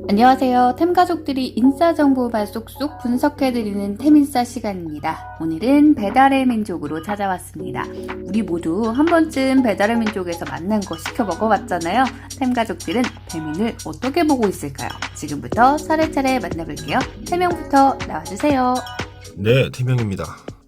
안녕하세요. 템가족들이 인싸정보만 쏙쏙 분석해드리는 템인싸 시간입니다. 오늘은 배달의 민족으로 찾아왔습니다. 우리 모두 한 번쯤 배달의 민족에서 만난 거 시켜 먹어봤잖아요. 템가족들은 배민을 어떻게 보고 있을까요? 지금부터 차례차례 만나볼게요. 태명부터 나와주세요. 네, 태명입니다.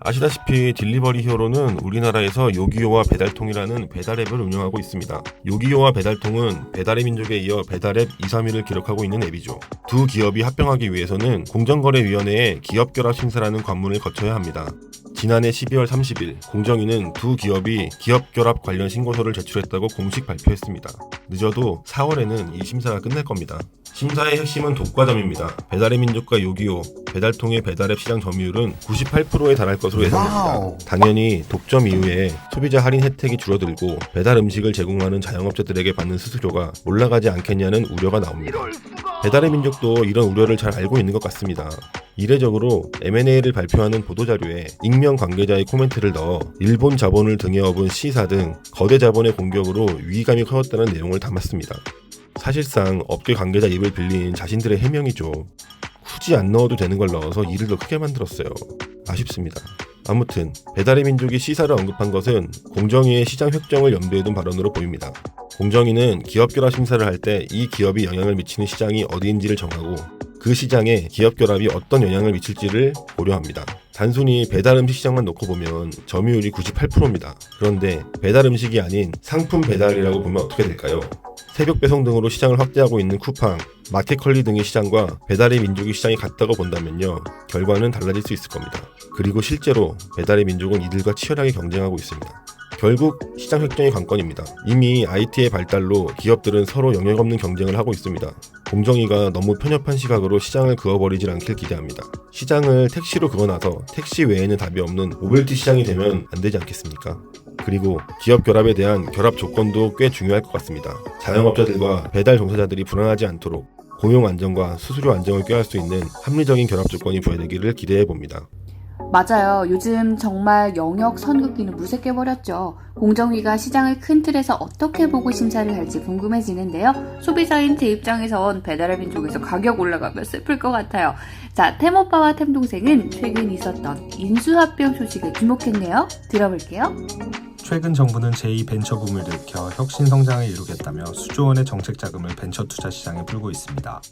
아시다시피 딜리버리 히어로는 우리나라에서 요기요와 배달통이라는 배달 앱을 운영하고 있습니다. 요기요와 배달통은 배달의 민족에 이어 배달앱 2, 3위를 기록하고 있는 앱이죠. 두 기업이 합병하기 위해서는 공정거래위원회에 기업결합 심사라는 관문을 거쳐야 합니다. 지난해 12월 30일 공정위는 두 기업이 기업결합 관련 신고서를 제출했다고 공식 발표했습니다. 늦어도 4월에는 이 심사가 끝날 겁니다. 심사의 핵심은 독과점입니다. 배달의 민족과 요기요, 배달통의 배달앱 시장 점유율은 98%에 달할 것으로 예상됩니다. 당연히 독점 이후에 소비자 할인 혜택이 줄어들고 배달 음식을 제공하는 자영업자들에게 받는 수수료가 올라가지 않겠냐는 우려가 나옵니다. 배달의 민족도 이런 우려를 잘 알고 있는 것 같습니다. 이례적으로 M&A를 발표하는 보도자료에 익명 관계자의 코멘트를 넣어 일본 자본을 등에 업은 C사 등 거대 자본의 공격으로 위기감이 커졌다는 내용을 담았습니다. 사실상 업계 관계자 입을 빌린 자신들의 해명이죠. 굳이 안 넣어도 되는 걸 넣어서 일을 더 크게 만들었어요. 아쉽습니다. 아무튼 배달의 민족이 C사를 언급한 것은 공정위의 시장 획정을 염두에 둔 발언으로 보입니다. 공정위는 기업결합 심사를 할 때 이 기업이 영향을 미치는 시장이 어디인지를 정하고 그 시장에 기업결합이 어떤 영향을 미칠지를 고려합니다. 단순히 배달음식 시장만 놓고 보면 점유율이 98%입니다. 그런데 배달음식이 아닌 상품 배달이라고 보면 어떻게 될까요? 새벽 배송 등으로 시장을 확대하고 있는 쿠팡, 마켓컬리 등의 시장과 배달의 민족의 시장이 같다고 본다면요, 결과는 달라질 수 있을 겁니다. 그리고 실제로 배달의 민족은 이들과 치열하게 경쟁하고 있습니다. 결국 시장 획정이 관건입니다. 이미 IT의 발달로 기업들은 서로 영역 없는 경쟁을 하고 있습니다. 공정위가 너무 편협한 시각으로 시장을 그어버리질 않길 기대합니다. 시장을 택시로 그어놔서 택시 외에는 답이 없는 모빌티 시장이 되면 안 되지 않겠습니까? 그리고 기업 결합에 대한 결합 조건도 꽤 중요할 것 같습니다. 자영업자들과 배달 종사자들이 불안하지 않도록 고용 안정과 수수료 안정을 꾀할 수 있는 합리적인 결합 조건이 부여되기를 기대해 봅니다. 맞아요. 요즘 정말 영역 선긋기는 무색해 버렸죠. 공정위가 시장을 큰 틀에서 어떻게 보고 심사를 할지 궁금해지는데요. 소비자인 제 입장에선 배달의 민족에서 가격 올라가면 슬플 것 같아요. 자, 템오빠와 템동생은 최근 있었던 인수합병 소식에 주목했네요. 들어볼게요. 최근 정부는 제2벤처붐을 일으켜 혁신 성장을 이루겠다며 수조 원의 정책 자금을 벤처 투자 시장에 풀고 있습니다.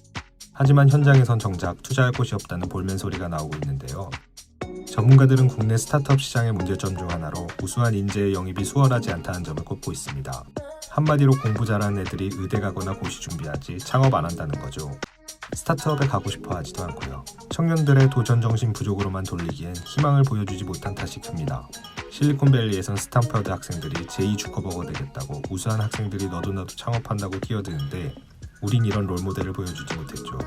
하지만 현장에선 정작 투자할 곳이 없다는 볼멘 소리가 나오고 있는데요. 전문가들은 국내 스타트업 시장의 문제점 중 하나로 우수한 인재의 영입이 수월하지 않다는 점을 꼽고 있습니다. 한마디로 공부 잘하는 애들이 의대 가거나 고시 준비하지 창업 안 한다는 거죠. 스타트업에 가고 싶어 하지도 않고요. 청년들의 도전정신 부족으로만 돌리기엔 희망을 보여주지 못한 탓이 큽니다. 실리콘밸리에선 스탠퍼드 학생들이 제2 주커버거 되겠다고 우수한 학생들이 너도나도 창업한다고 뛰어드는데 우린 이런 롤모델을 보여주지 못했죠.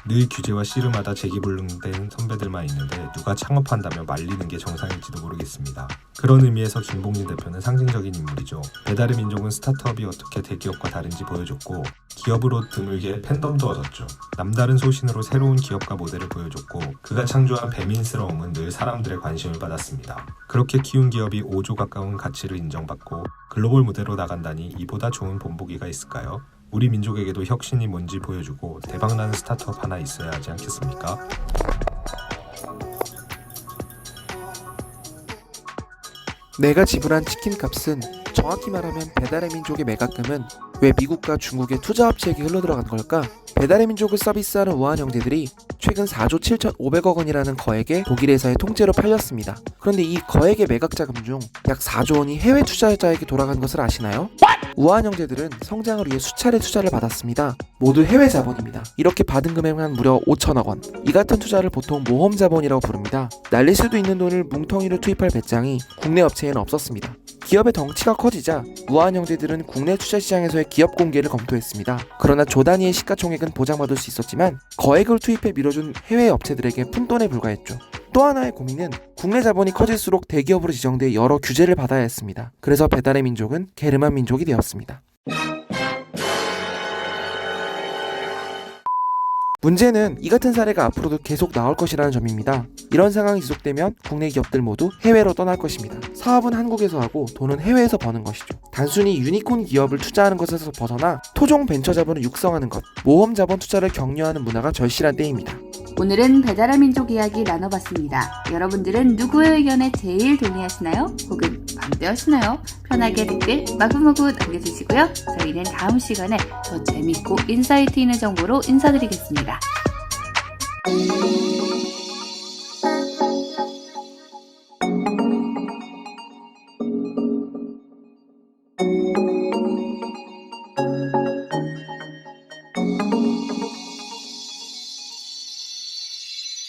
늘 규제와 씨름하다 재기불능된 선배들만 있는데 누가 창업한다며 말리는 게 정상일지도 모르겠습니다. 그런 의미에서 김봉진 대표는 상징적인 인물이죠. 배달의 민족은 스타트업이 어떻게 대기업과 다른지 보여줬고 기업으로 드물게 팬덤도 얻었죠. 남다른 소신으로 새로운 기업가 모델을 보여줬고 그가 창조한 배민스러움은 늘 사람들의 관심을 받았습니다. 그렇게 키운 기업이 5조 가까운 가치를 인정받고 글로벌 무대로 나간다니 이보다 좋은 본보기가 있을까요? 우리 민족에게도 혁신이 뭔지 보여주고 대박나는 스타트업 하나 있어야 하지 않겠습니까? 내가 지불한 치킨값은 정확히 말하면 배달의 민족의 매각금은 왜 미국과 중국의 투자업체에게 흘러들어간 걸까? 배달의 민족을 서비스하는 우한 형제들이 최근 4조 7,500억 원이라는 거액에 독일 회사의 통째로 팔렸습니다. 그런데 이 거액의 매각 자금 중 약 4조 원이 해외 투자자에게 돌아간 것을 아시나요? 우한 형제들은 성장을 위해 수차례 투자를 받았습니다. 모두 해외 자본입니다. 이렇게 받은 금액만 무려 5천억 원. 이 같은 투자를 보통 모험 자본이라고 부릅니다. 날릴 수도 있는 돈을 뭉텅이로 투입할 배짱이 국내 업체에는 없었습니다. 기업의 덩치가 커지자 우한 형제들은 국내 투자 시장에서의 기업 공개를 검토했습니다. 그러나 조 단위의 시가총액은 보장받을 수 있었지만 거액을 투입해 밀어준 해외 업체들에게 푼돈에 불과했죠. 또 하나의 고민은 국내 자본이 커질수록 대기업으로 지정돼 여러 규제를 받아야 했습니다. 그래서 배달의 민족은 게르만 민족이 되었습니다. 문제는 이 같은 사례가 앞으로도 계속 나올 것이라는 점입니다. 이런 상황이 지속되면 국내 기업들 모두 해외로 떠날 것입니다. 사업은 한국에서 하고 돈은 해외에서 버는 것이죠. 단순히 유니콘 기업을 투자하는 것에서 벗어나 토종 벤처 자본을 육성하는 것, 모험 자본 투자를 격려하는 문화가 절실한 때입니다. 오늘은 배달의 민족 이야기 나눠봤습니다. 여러분들은 누구의 의견에 제일 동의하시나요? 혹은 반대하시나요? 편하게 댓글 마구마구 남겨주시고요. 저희는 다음 시간에 더 재밌고 인사이트 있는 정보로 인사드리겠습니다.